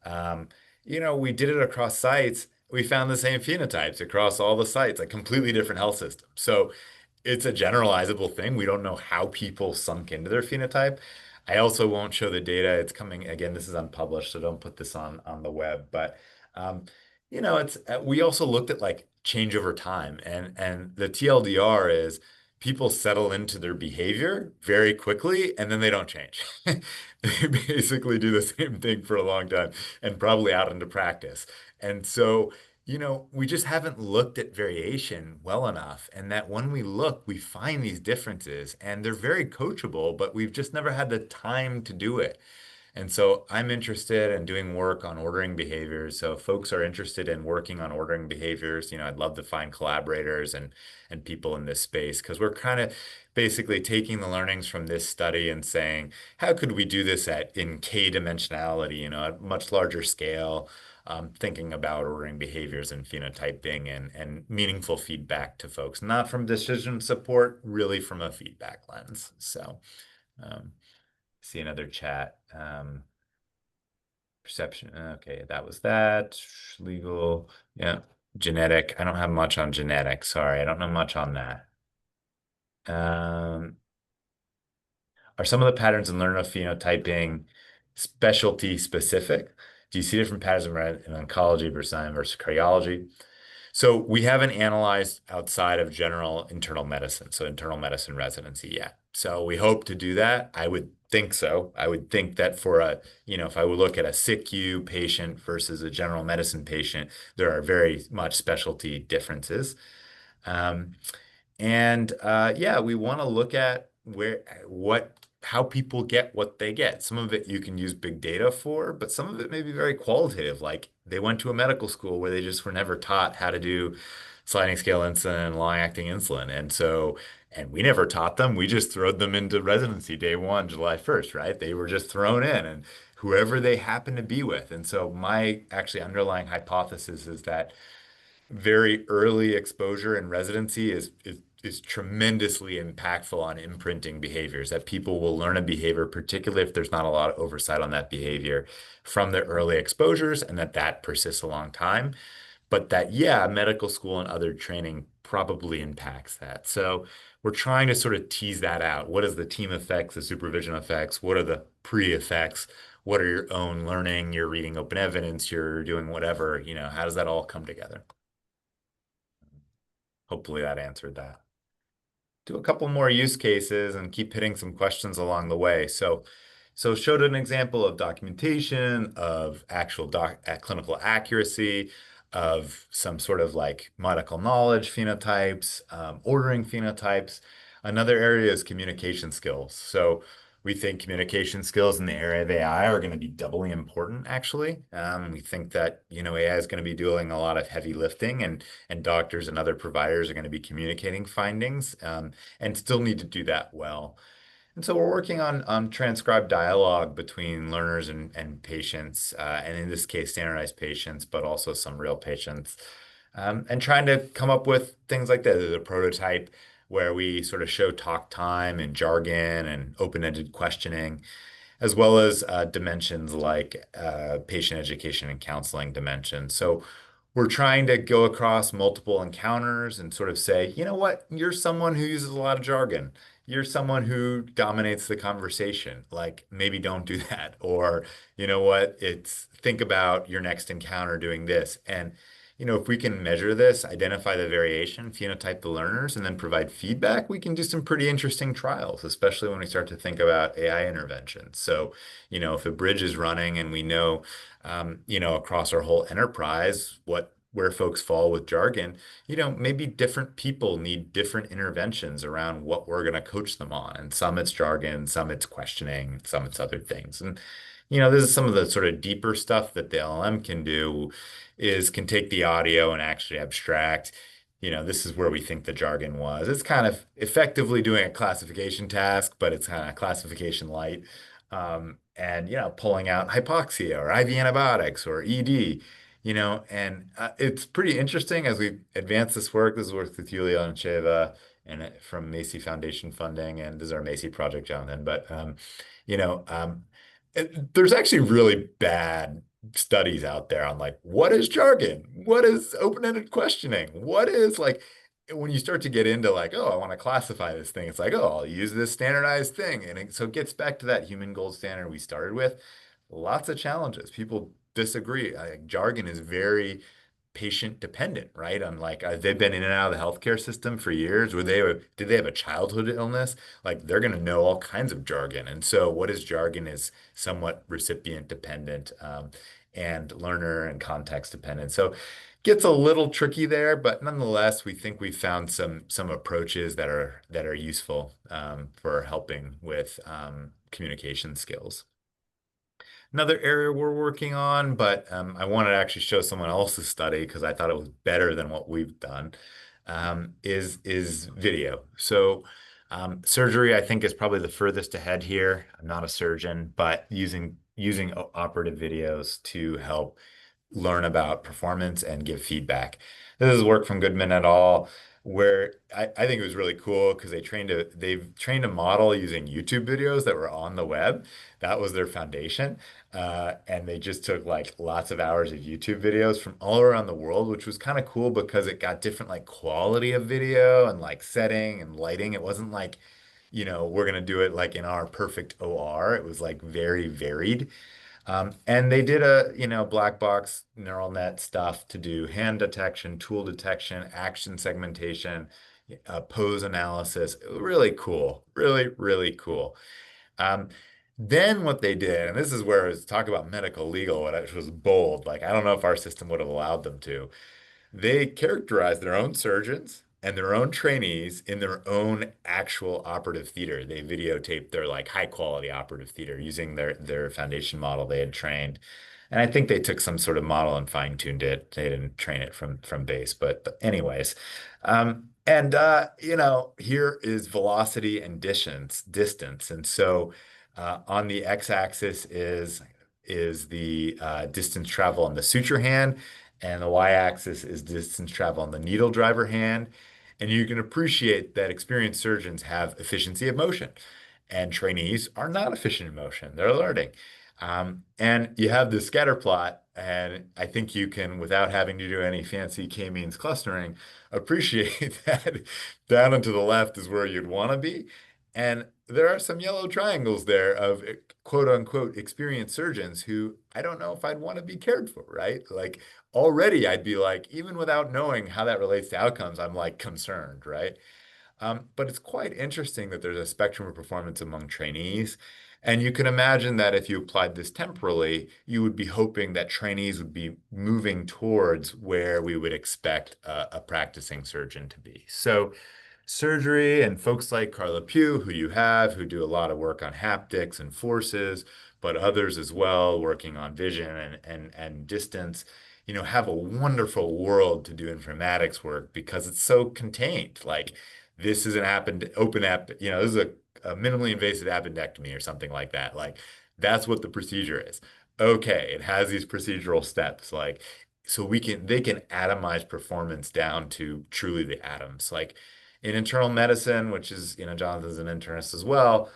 Um, we did it across sites. We found the same phenotypes across all the sites, like completely different health systems. So it's a generalizable thing. We don't know how people sunk into their phenotype. I also won't show the data. It's coming again. This is unpublished, so don't put this on the web. But um, it's we also looked at like change over time, and the TLDR is people settle into their behavior very quickly, and then they don't change. They basically do the same thing for a long time, and probably out into practice. And so we just haven't looked at variation well enough. And that when we look, we find these differences and they're very coachable, but we've just never had the time to do it. And so I'm interested in doing work on ordering behaviors. So if folks are interested in working on ordering behaviors, I'd love to find collaborators and people in this space because we're kind of basically taking the learnings from this study and saying, how could we do this in K dimensionality, at much larger scale, thinking about ordering behaviors and phenotyping and meaningful feedback to folks, not from decision support, really from a feedback lens. So um, see another chat. Perception. Okay, that was that. Legal. Yeah. Genetic. I don't have much on genetic. Sorry, I don't know much on that. Um, are some of the patterns in learner phenotyping specialty specific? Do you see different patterns in oncology versus cardiology? So we haven't analyzed outside of general internal medicine, so internal medicine residency yet. So we hope to do that. I would think so. I would think that if I would look at a SICU patient versus a general medicine patient, there are very much specialty differences. Um, and yeah, we want to look at how people get what they get. Some of it you can use big data for, but some of it may be very qualitative. Like they went to a medical school where they just were never taught how to do sliding scale insulin and long-acting insulin. And we never taught them. We just throwed them into residency day one, July 1st, right? They were just thrown in and whoever they happen to be with. And so my actually underlying hypothesis is that very early exposure in residency is tremendously impactful on imprinting behaviors, that people will learn a behavior, particularly if there's not a lot of oversight on that behavior from their early exposures, and that persists a long time. But that, yeah, medical school and other training probably impacts that. So we're trying to sort of tease that out. What is the team effects, the supervision effects? What are the pre-effects? What are your own learning? You're reading open evidence, you're doing whatever, how does that all come together? Hopefully that answered that. Do a couple more use cases and keep hitting some questions along the way. So showed an example of documentation, of actual clinical accuracy, of some sort of like medical knowledge phenotypes, ordering phenotypes. Another area is communication skills. So we think communication skills in the area of AI are going to be doubly important, actually. We think that, AI is going to be doing a lot of heavy lifting and doctors and other providers are going to be communicating findings and still need to do that well. And so we're working on transcribed dialogue between learners and patients, and in this case, standardized patients, but also some real patients, and trying to come up with things like that. There's a prototype where we sort of show talk time and jargon and open-ended questioning, as well as dimensions like patient education and counseling dimensions. So we're trying to go across multiple encounters and sort of say, you know what, you're someone who uses a lot of jargon. You're someone who dominates the conversation. Like maybe don't do that. Or, you know what, it's think about your next encounter doing this. And, if we can measure this, identify the variation, phenotype the learners, and then provide feedback, we can do some pretty interesting trials, especially when we start to think about AI interventions. So, if a bridge is running and we know, across our whole enterprise, where folks fall with jargon, maybe different people need different interventions around what we're going to coach them on. And some it's jargon, some it's questioning, some it's other things. And, this is some of the sort of deeper stuff that the LLM can do is can take the audio and actually abstract. This is where we think the jargon was. It's kind of effectively doing a classification task, but it's kind of classification light. And, pulling out hypoxia or IV antibiotics or ED, and it's pretty interesting as we advance this work. This is work with Yulia and Sheva and from Macy Foundation funding, and this is our Macy project, Jonathan. But you know, um, there's actually really bad studies out there on like what is jargon, what is open-ended questioning, what is like when you start to get into like, oh, I want to classify this thing, it's like, oh, I'll use this standardized thing. And so it gets back to that human gold standard we started with. Lots of challenges. People disagree. Jargon is very patient dependent, right? On like they've been in and out of the healthcare system for years. Did they have a childhood illness? Like they're going to know all kinds of jargon. And so what is jargon is somewhat recipient dependent, and learner and context dependent. So gets a little tricky there, but nonetheless, we think we found some approaches that are useful, for helping with communication skills. Another area we're working on, but I wanted to actually show someone else's study because I thought it was better than what we've done, is video. So surgery, I think, is probably the furthest ahead here. I'm not a surgeon, but using operative videos to help learn about performance and give feedback. This is work from Goodman et al., where I think it was really cool because they've trained a model using YouTube videos that were on the web. That was their foundation. And they just took like lots of hours of YouTube videos from all around the world, which was kind of cool because it got different like quality of video and like setting and lighting. It wasn't like, we're gonna do it like in our perfect OR. It was like very varied. And they did black box neural net stuff to do hand detection, tool detection, action segmentation, pose analysis. Really cool. Really, really cool. Um, then what they did, and this is where it's talk about medical legal, which was bold. Like, I don't know if our system would have allowed them to. They characterized their own surgeons and their own trainees in their own actual operative theater. They videotaped their like high quality operative theater using their foundation model they had trained. And I think they took some sort of model and fine-tuned it. They didn't train it from base, but anyways. And here is velocity and distance. And so on the x-axis is the distance travel on the suture hand, and the y-axis is distance travel on the needle driver hand. And you can appreciate that experienced surgeons have efficiency of motion, and trainees are not efficient in motion. They're learning. And you have the scatter plot, and I think you can, without having to do any fancy k-means clustering, appreciate that down and to the left is where you'd want to be. And there are some yellow triangles there of quote unquote experienced surgeons who I don't know if I'd want to be cared for, right? Like already I'd be like, even without knowing how that relates to outcomes, I'm like concerned, right? But it's quite interesting that there's a spectrum of performance among trainees. And you can imagine that if you applied this temporally, you would be hoping that trainees would be moving towards where we would expect a practicing surgeon to be. So surgery and folks like Carla Pugh, who you have, who do a lot of work on haptics and forces, but others as well, working on vision and distance, have a wonderful world to do informatics work because it's so contained. Like this is an open app, this is a minimally invasive appendectomy or something like that. Like that's what the procedure is. Okay, it has these procedural steps, like so they can atomize performance down to truly the atoms. Like in internal medicine, which is, Jonathan's an internist as well,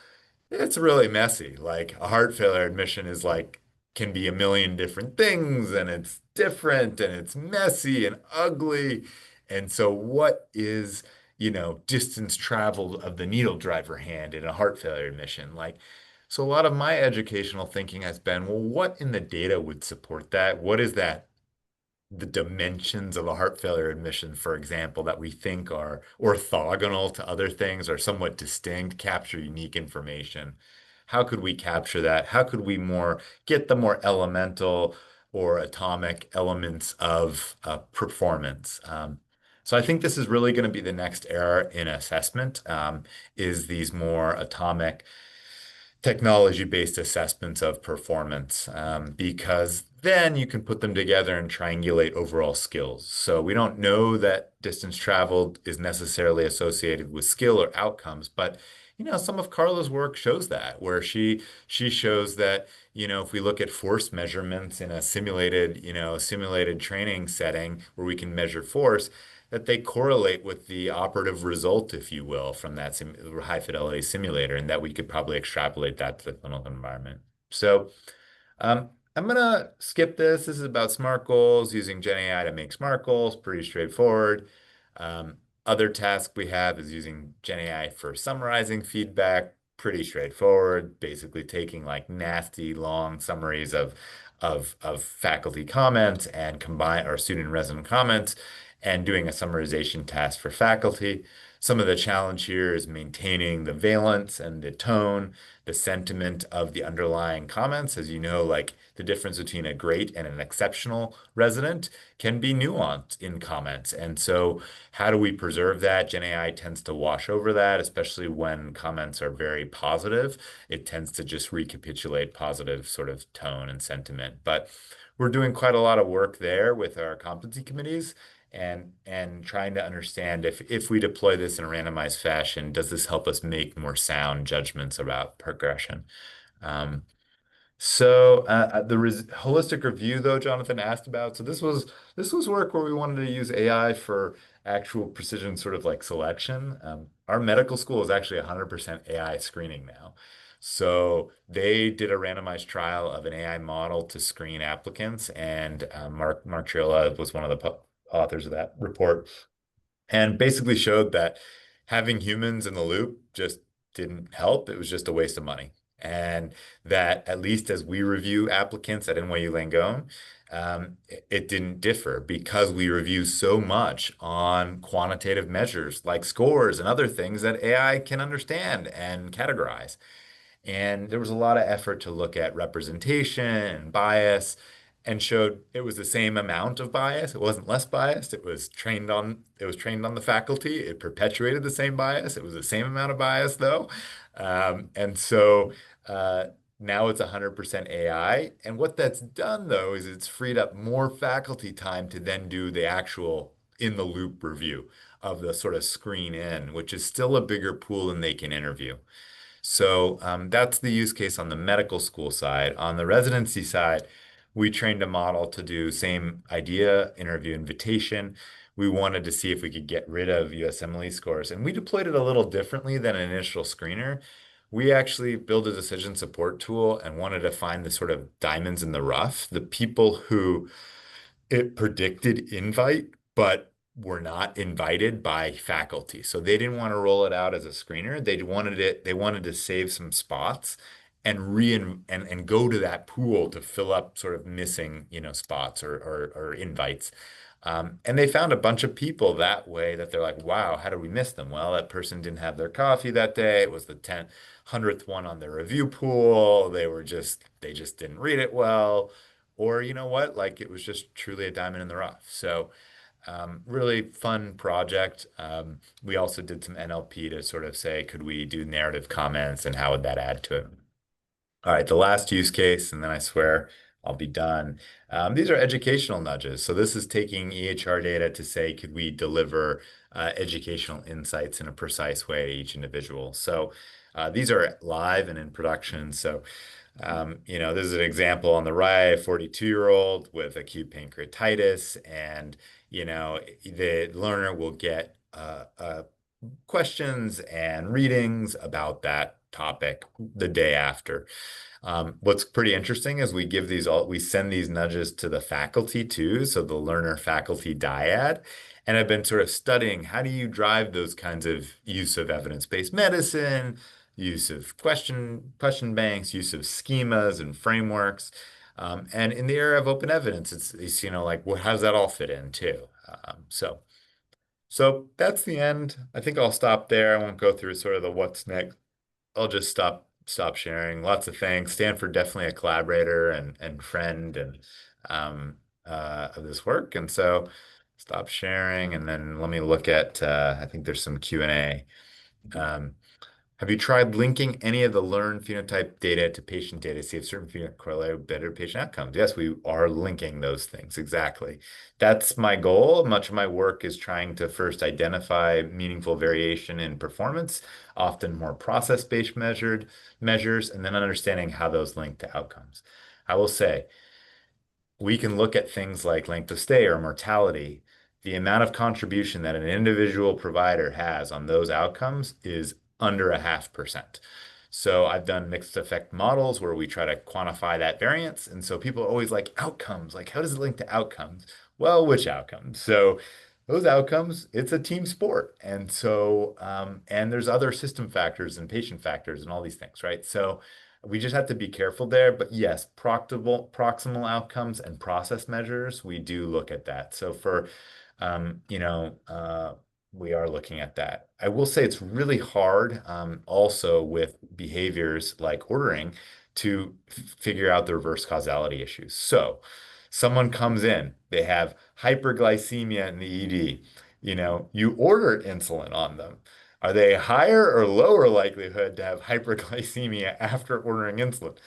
it's really messy. Like a heart failure admission is like can be a million different things and it's different and it's messy and ugly. And so what is, distance traveled of the needle driver hand in a heart failure admission? Like, so a lot of my educational thinking has been, well, what in the data would support that? What is that the dimensions of a heart failure admission, for example, that we think are orthogonal to other things or somewhat distinct, capture unique information. How could we capture that? How could we more get the more elemental or atomic elements of performance? So I think this is really going to be the next era in assessment, is these more atomic technology-based assessments of performance, because then you can put them together and triangulate overall skills. So we don't know that distance traveled is necessarily associated with skill or outcomes, but some of Carla's work shows that, where she shows that, if we look at force measurements in a simulated training setting where we can measure force, that they correlate with the operative result, if you will, from that high fidelity simulator, and that we could probably extrapolate that to the clinical environment. So I'm gonna skip this. This is about SMART goals, using Gen AI to make SMART goals, pretty straightforward. Um, Other task we have is using Gen AI for summarizing feedback, pretty straightforward, basically taking like nasty long summaries of faculty comments and combine or student resident comments and doing a summarization task for faculty. Some of the challenge here is maintaining the valence and the tone, the sentiment of the underlying comments. As you know, like the difference between a great and an exceptional resident can be nuanced in comments. And so, how do we preserve that? Gen AI tends to wash over that, especially when comments are very positive. It tends to just recapitulate positive sort of tone and sentiment. But we're doing quite a lot of work there with our competency committees and trying to understand if we deploy this in a randomized fashion, does this help us make more sound judgments about progression? Um, Holistic review, though, Jonathan asked about. So this was work where we wanted to use AI for actual precision, sort of like selection. Our medical school is actually 100% AI screening now. So they did a randomized trial of an AI model to screen applicants, and Mark Triola was one of the authors of that report, and basically showed that having humans in the loop just didn't help. It was just a waste of money. And that at least as we review applicants at NYU Langone, it didn't differ because we review so much on quantitative measures like scores and other things that AI can understand and categorize. And there was a lot of effort to look at representation and bias, and showed it was the same amount of bias. It wasn't less biased. It was trained on the faculty. It perpetuated the same bias. It was the same amount of bias though. And so now it's 100% AI. And what that's done though is it's freed up more faculty time to then do the actual in the loop review of the sort of screen in, which is still a bigger pool than they can interview. So that's the use case on the medical school side. On the residency side, we trained a model to do same idea, interview invitation. We wanted to see if we could get rid of USMLE scores, and we deployed it a little differently than an initial screener. We actually built a decision support tool and wanted to find the sort of diamonds in the rough, the people who it predicted invite, but were not invited by faculty. So they didn't want to roll it out as a screener. They wanted to save some spots and and go to that pool to fill up sort of missing, spots or invites. And they found a bunch of people that way that they're like, wow, how did we miss them? Well, that person didn't have their coffee that day. It was the 100th one on their review pool. They just didn't read it well. Or you know what? Like it was just truly a diamond in the rough. So really fun project. We also did some NLP to sort of say, could we do narrative comments and how would that add to it? All right, the last use case, and then I swear I'll be done. These are educational nudges. So this is taking EHR data to say, could we deliver educational insights in a precise way to each individual? So these are live and in production. So this is an example on the right, a 42-year-old with acute pancreatitis, and the learner will get questions and readings about that topic the day after. What's pretty interesting is we send these nudges to the faculty too, so the learner faculty dyad, and I've been sort of studying how do you drive those kinds of use of evidence-based medicine, use of question banks, use of schemas and frameworks. And in the era of open evidence, it's like, how does that all fit in too? So that's the end. I think I'll stop there. I won't go through sort of the what's next. I'll just stop sharing. Lots of thanks. Stanford definitely a collaborator and friend and um, of this work. And so stop sharing, and then let me look at. I think there's some Q&A. Um, have you tried linking any of the learned phenotype data to patient data to see if certain phenotype correlate with better patient outcomes? Yes, we are linking those things. Exactly. That's my goal. Much of my work is trying to first identify meaningful variation in performance, often more process-based measures, and then understanding how those link to outcomes. I will say, we can look at things like length of stay or mortality. The amount of contribution that an individual provider has on those outcomes is under 0.5%. So I've done mixed effect models where we try to quantify that variance. And so people are always like outcomes, like how does it link to outcomes? Well, which outcomes? So those outcomes, it's a team sport. And so, and there's other system factors and patient factors and all these things, right? So we just have to be careful there. But yes, proximal outcomes and process measures, we do look at that. So for, um, you know, uh, we are looking at that. I will say it's really hard, also with behaviors like ordering to figure out the reverse causality issues. So someone comes in, they have hyperglycemia in the ED. You order insulin on them. Are they higher or lower likelihood to have hyperglycemia after ordering insulin?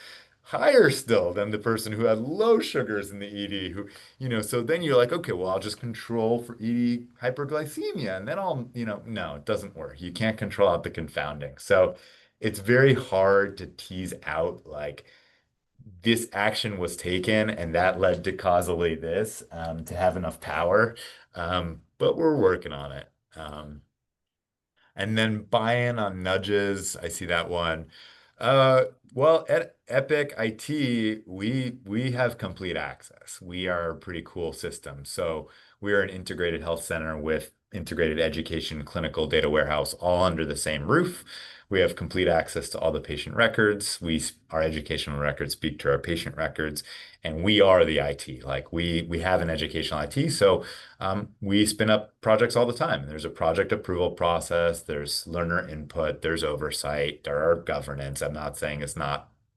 Higher still than the person who had low sugars in the ED, so then you're like, okay, well, I'll just control for ED hyperglycemia, and then no, it doesn't work. You can't control out the confounding. So it's very hard to tease out like this action was taken and that led to causally this, to have enough power. But we're working on it. And then buy-in on nudges. I see that one. Uh, well, at Epic IT, we have complete access. We are a pretty cool system. So we are an integrated health center with integrated education, clinical data warehouse, all under the same roof. We have complete access to all the patient records. Our educational records speak to our patient records, and we are the IT. Like we have an educational IT. So we spin up projects all the time. There's a project approval process, there's learner input, there's oversight, there are governance. I'm not saying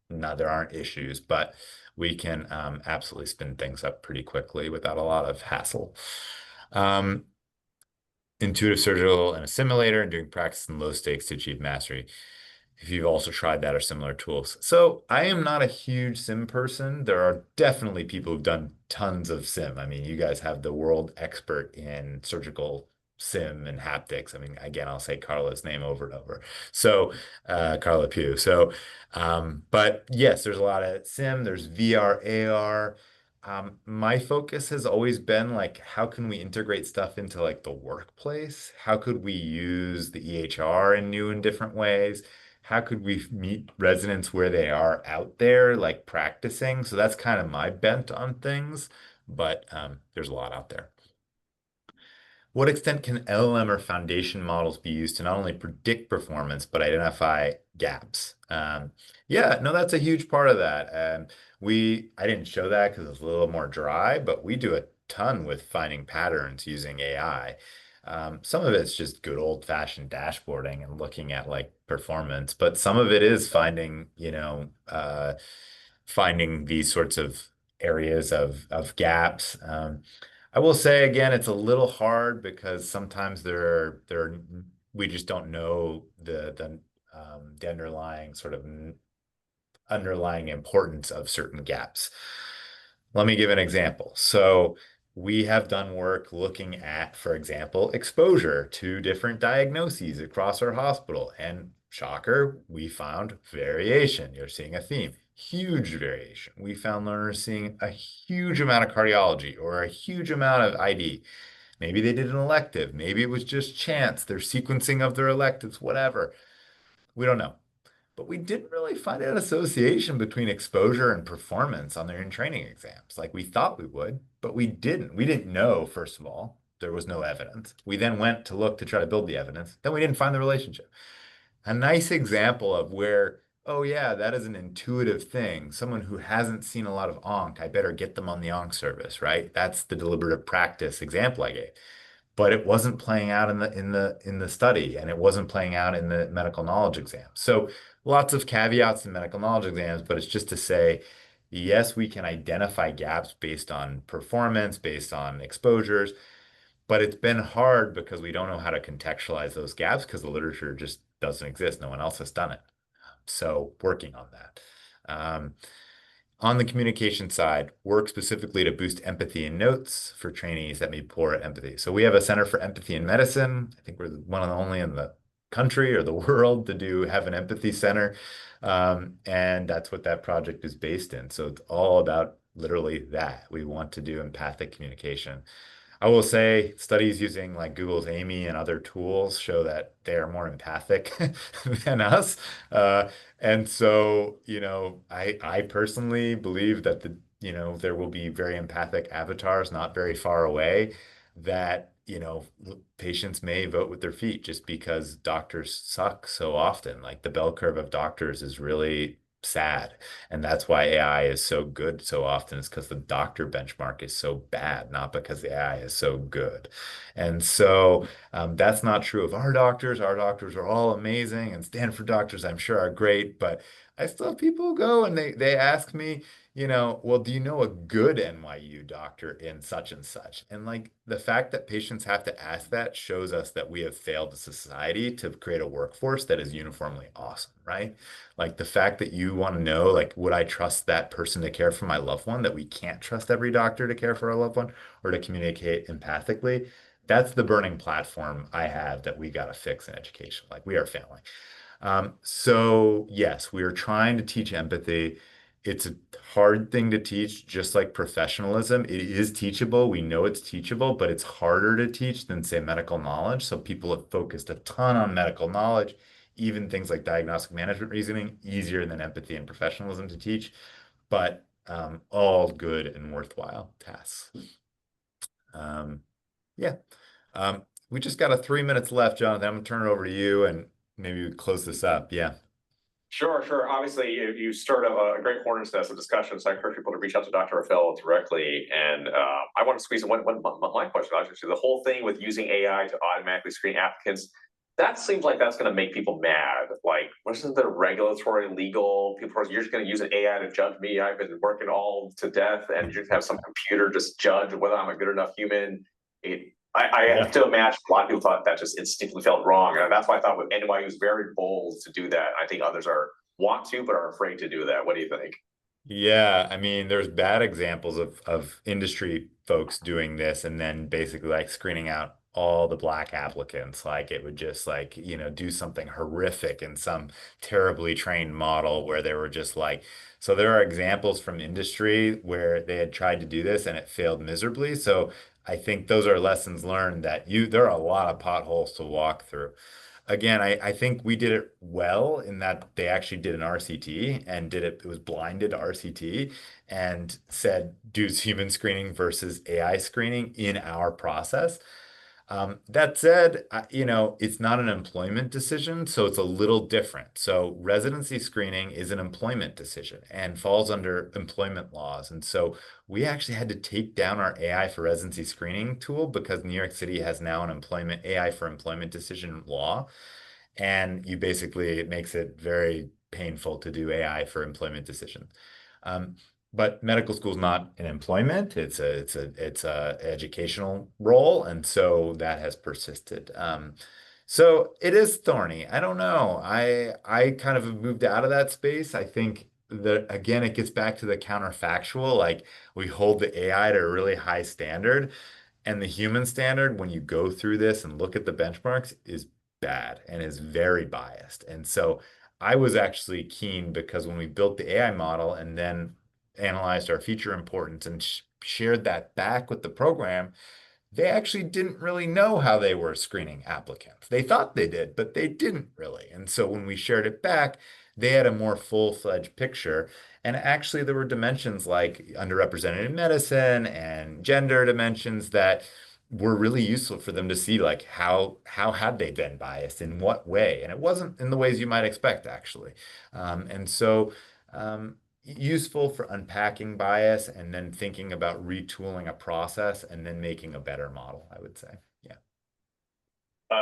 there aren't issues, but we can absolutely spin things up pretty quickly without a lot of hassle. Um, Intuitive surgical and a simulator and doing practice in low stakes to achieve mastery, if you've also tried that or similar tools. So I am not a huge sim person. There are definitely people who've done tons of sim. I mean, you guys have the world expert in surgical sim and haptics. I mean, again, I'll say Carla's name over and over. So, Carla Pugh. So, but yes, there's a lot of sim. There's VR, AR. My focus has always been like, how can we integrate stuff into like the workplace? How could we use the EHR in new and different ways? How could we meet residents where they are out there, like practicing? So that's kind of my bent on things, but there's a lot out there. What extent can LLM or foundation models be used to not only predict performance, but identify gaps? Yeah, no, that's a huge part of that. I didn't show that because it's a little more dry, but we do a ton with finding patterns using AI. Some of it's just good old-fashioned dashboarding and looking at like performance, but some of it is finding these sorts of areas of gaps. I will say again, it's a little hard because sometimes we just don't know the underlying importance of certain gaps. Let me give an example. So we have done work looking at, for example, exposure to different diagnoses across our hospital. And shocker, we found variation. You're seeing a theme, huge variation. We found learners seeing a huge amount of cardiology or a huge amount of ID. Maybe they did an elective. Maybe it was just chance, their sequencing of their electives, whatever. We don't know. But we didn't really find an association between exposure and performance on their in-training exams. Like we thought we would, but we didn't. We didn't know, first of all, there was no evidence. We then went to look to try to build the evidence. Then we didn't find the relationship. A nice example of where oh yeah, that is an intuitive thing. Someone who hasn't seen a lot of onc, I better get them on the onc service, right? That's the deliberative practice example I gave. But it wasn't playing out in the study, and it wasn't playing out in the medical knowledge exam. So lots of caveats in medical knowledge exams, but it's just to say, yes, we can identify gaps based on performance, based on exposures, but it's been hard because we don't know how to contextualize those gaps because the literature just doesn't exist. No one else has done it. So working on that. Um, on the communication side, work specifically to boost empathy in notes for trainees that may be poor at empathy. So we have a Center for Empathy in Medicine. I think we're one of the only in the country or the world to have an empathy center. And that's what that project is based in. So it's all about literally that. We want to do empathic communication. I will say studies using like Google's Amy and other tools show that they are more empathic than us. Uh, and so, I personally believe that there will be very empathic avatars not very far away that, patients may vote with their feet just because doctors suck so often. Like the bell curve of doctors is really sad. And that's why AI is so good so often, is because the doctor benchmark is so bad, not because the AI is so good. And so that's not true of our doctors. Our doctors are all amazing, and Stanford doctors, I'm sure, are great. But I still have people who go and they ask me, well, do you know a good NYU doctor in such and such? And like the fact that patients have to ask that shows us that we have failed as a society to create a workforce that is uniformly awesome, right? Like the fact that you want to know, like, would I trust that person to care for my loved one, that we can't trust every doctor to care for our loved one or to communicate empathically? That's the burning platform I have that we got to fix in education. Like we are failing. So yes, we are trying to teach empathy. It's a hard thing to teach, just like professionalism. It is teachable. We know it's teachable, but it's harder to teach than, say, medical knowledge. So people have focused a ton on medical knowledge, even things like diagnostic management reasoning, easier than empathy and professionalism to teach, but all good and worthwhile tasks. Um, yeah. We just got a 3 minutes left, Jonathan. I'm gonna turn it over to you and maybe we close this up. Yeah. Sure, sure. Obviously, you stirred up a great hornet's nest of discussion, so I encourage people to reach out to Dr. Rafel directly. And I want to squeeze in one my question. Actually, the whole thing with using AI to automatically screen applicants, that seems like that's going to make people mad. Like, wasn't there regulatory, legal people? You're just going to use an AI to judge me. I've been working all to death, and you just have some computer just judge whether I'm a good enough human. I have Yeah. to imagine a lot of people thought that just instinctively felt wrong. And that's why I thought with NYU is very bold to do that. I think others are want to, but are afraid to do that. What do you think? Yeah, I mean, there's bad examples of industry folks doing this and then basically like screening out all the black applicants. Like it would just like, do something horrific in some terribly trained model where they were just like, so there are examples from industry where they had tried to do this and it failed miserably. So I think those are lessons learned that there are a lot of potholes to walk through. Again, I think we did it well in that they actually did an RCT and it was blinded RCT and said, do human screening versus AI screening in our process. That said, it's not an employment decision, so it's a little different. So residency screening is an employment decision and falls under employment laws. And so we actually had to take down our AI for residency screening tool because New York City has now an employment AI for employment decision law. And it makes it very painful to do AI for employment decisions. Um, but medical school is not an employment; it's a educational role, and so that has persisted. So it is thorny. I don't know. I kind of have moved out of that space. I think that again, it gets back to the counterfactual. Like we hold the AI to a really high standard, and the human standard, when you go through this and look at the benchmarks, is bad and is very biased. And so I was actually keen because when we built the AI model and then analyzed our feature importance and shared that back with the program, they actually didn't really know how they were screening applicants. They thought they did, but they didn't really. And so when we shared it back, they had a more full-fledged picture. And actually, there were dimensions like underrepresented in medicine and gender dimensions that were really useful for them to see like how had they been biased, in what way, and it wasn't in the ways you might expect actually. And so useful for unpacking bias and then thinking about retooling a process and then making a better model, I would say. Yeah.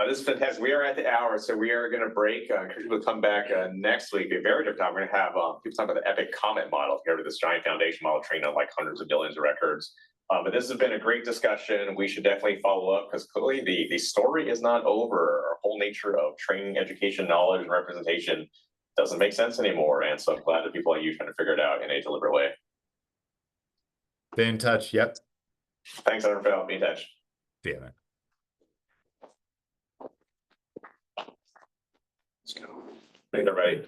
This is fantastic. We are at the hour, so we are going to break. We'll come back next week. A very different time. We're going to have people talk about the epic comet model here with this giant foundation model trained on like hundreds of billions of records. But this has been a great discussion. We should definitely follow up because clearly the story is not over. Our whole nature of training, education, knowledge, and representation doesn't make sense anymore. And so I'm glad that people like you trying to figure it out in a deliberate way. Stay in touch. Yep. Thanks, Dr. Rafel. Be in touch. See you, man. Let's go. Make it right.